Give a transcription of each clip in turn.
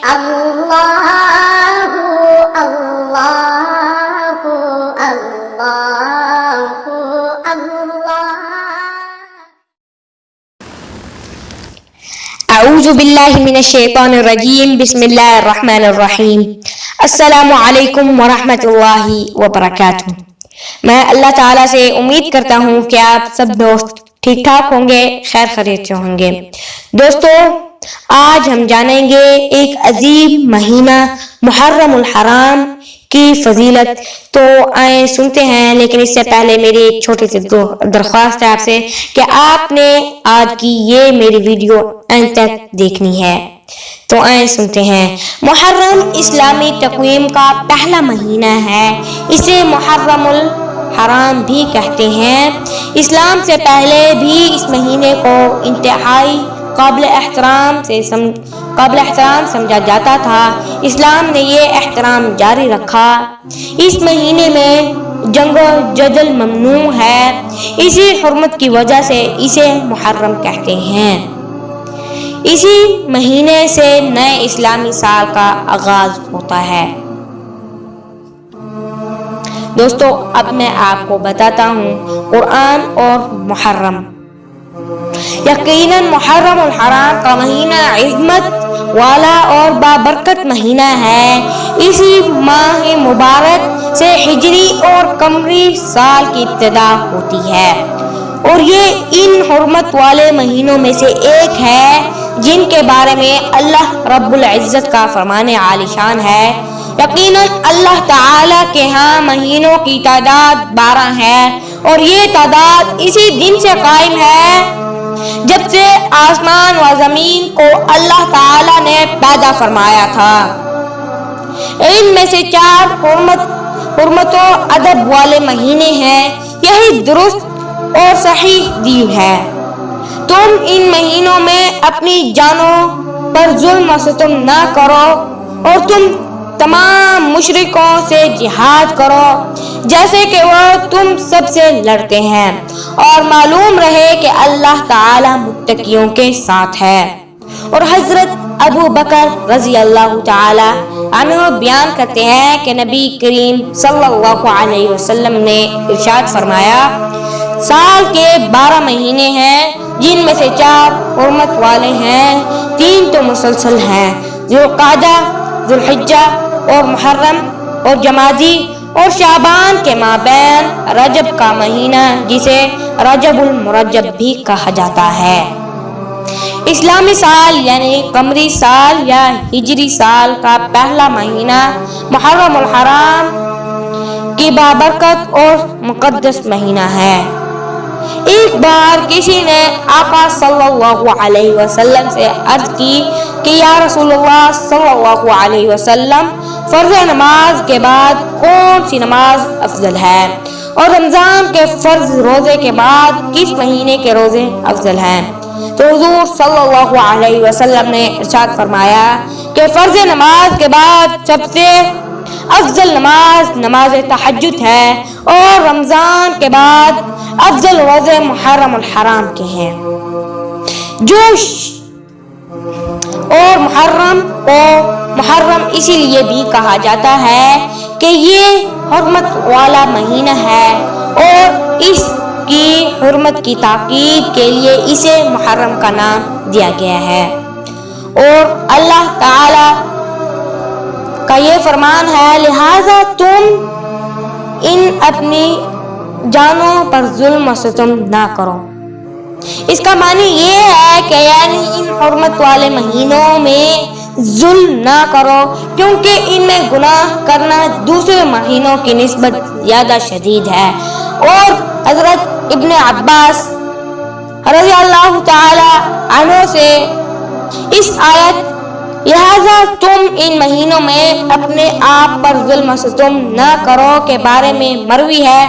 اللہ اللہ اللہ اللہ۔ اعوذ باللہ من الشیطان الرجیم، بسم اللہ الرحمن الرحیم۔ السلام علیکم ورحمۃ اللہ وبرکاتہ۔ میں اللہ تعالیٰ سے امید کرتا ہوں کہ آپ سب دوست ٹھیک ٹھاک ہوں گے، خیر خیریت سے ہوں گے۔ دوستو، آج ہم جانیں گے ایک عظیم مہینہ محرم الحرام کی فضیلت۔ تو آئیں سنتے ہیں، لیکن اس سے پہلے میری ایک چھوٹی سی درخواست ہے آپ سے کہ آپ نے آج کی یہ میری ویڈیو اینڈ تک دیکھنی ہے۔ تو آئیں سنتے ہیں۔ محرم اسلامی تقویم کا پہلا مہینہ ہے، اسے محرم الحرام بھی کہتے ہیں۔ اسلام سے پہلے بھی اس مہینے کو انتہائی قابل احترام سمجھا جاتا تھا۔ اسلام نے یہ احترام جاری رکھا۔ اس مہینے میں جنگ و جدل ممنوع ہے، اسی حرمت کی وجہ سے اسے محرم کہتے ہیں۔ اسی مہینے سے نئے اسلامی سال کا آغاز ہوتا ہے۔ دوستو، اب میں آپ کو بتاتا ہوں قرآن اور محرم۔ یقیناً محرم الحرام کا مہینہ عظمت والا اور بابرکت مہینہ ہے۔ اسی ماہ مبارک سے ہجری اور قمری سال کی ابتدا ہوتی ہے، اور یہ ان حرمت والے مہینوں میں سے ایک ہے جن کے بارے میں اللہ رب العزت کا فرمان عالی شان ہے۔ یقیناً اللہ تعالیٰ کے ہاں مہینوں کی تعداد 12 ہے، اور یہ تعداد اسی دن سے قائم ہے جب سے آسمان و زمین کو اللہ تعالیٰ نے پیدا فرمایا تھا۔ ان میں سے 4 حرمت و ادب والے مہینے ہیں، یہی درست اور صحیح دین ہے۔ تم ان مہینوں میں اپنی جانوں پر ظلم و ستم نہ کرو، اور تم تمام مشرکوں سے جہاد کرو جیسے کہ وہ تم سب سے لڑتے ہیں، اور معلوم رہے کہ اللہ تعالی متقیوں کے ساتھ ہے۔ اور حضرت ابو بکر رضی اللہ تعالی عنہ بیان کرتے ہیں کہ نبی کریم صلی اللہ علیہ وسلم نے ارشاد فرمایا، سال کے 12 مہینے ہیں، جن میں سے 4 حرمت والے ہیں، 3 تو مسلسل ہیں، ذوالقعدہ، ذوالحجہ اور محرم اور جمادی اور شعبان کے مابین رجب کا مہینہ جسے رجب المرجب بھی کہا جاتا ہے۔ اسلامی سال یعنی قمری سال یا ہجری سال کا پہلا مہینہ محرم الحرام کی بابرکت اور مقدس مہینہ ہے۔ ایک بار کسی نے آقا صلی اللہ علیہ وسلم سے عرض کی کہ یا رسول اللہ صلی اللہ علیہ وسلم، فرض نماز کے بعد کون سی نماز افضل ہے، اور رمضان کے فرض روزے کے بعد کس مہینے کے روزے افضل ہیں؟ تو حضور صلی اللہ علیہ وسلم نے ارشاد فرمایا کہ فرض نماز کے بعد سب سے افضل نماز نماز تہجد ہے، اور رمضان کے بعد افضل روزے محرم الحرام کے ہیں۔ اور محرم کو محرم اسی لیے بھی کہا جاتا ہے کہ یہ حرمت والا مہینہ ہے، اور اس کی حرمت کی تاکید کے لیے اسے محرم کا نام دیا گیا ہے۔ اور اللہ تعالی کا یہ فرمان ہے، لہذا تم اپنی جانوں پر ظلم و ستم نہ کرو۔ اس کا معنی یہ ہے کہ یعنی ان حرمت والے مہینوں میں ظلم نہ کرو، کیونکہ ان میں گناہ کرنا دوسرے مہینوں کی نسبت زیادہ شدید ہے۔ اور حضرت ابن عباس رضی اللہ تعالی عنہ سے اس آیت لہذا تم ان مہینوں میں اپنے آپ پر ظلم و ستم نہ کرو کے بارے میں مروی ہے،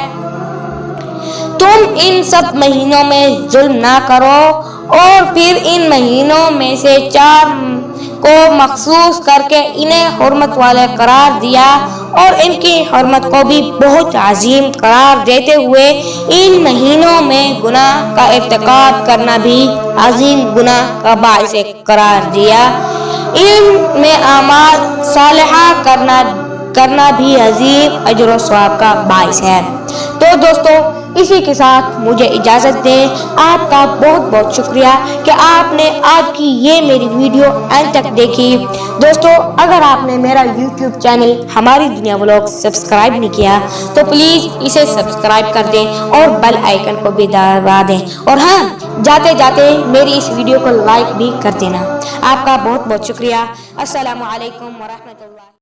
تم ان سب مہینوں میں ظلم نہ کرو، اور پھر ان مہینوں میں سے 4 کو مخصوص کر کے انہیں حرمت والے قرار دیا، اور ان کی حرمت کو بھی بہت عظیم قرار دیتے ہوئے ان مہینوں میں گناہ کا ارتکاب کرنا بھی عظیم گناہ کا باعث قرار دیا۔ علم میں اعمال صالحہ کرنا بھی عظیم اجر و ثواب کا باعث ہے۔ تو دوستو اسی کے ساتھ مجھے اجازت دیں۔ آپ کا بہت بہت شکریہ کہ آپ نے آج کی یہ میری ویڈیو اینڈ تک دیکھی۔ دوستو اگر آپ نے میرا یوٹیوب چینل ہماری دنیا ولاگ سبسکرائب نہیں کیا تو پلیز اسے سبسکرائب کر دیں اور بیل آئیکن کو بھی دبا دیں، اور ہاں جاتے جاتے میری اس ویڈیو کو لائک بھی کر دینا۔ آپ کا بہت بہت شکریہ۔ السلام علیکم ورحمۃ اللہ۔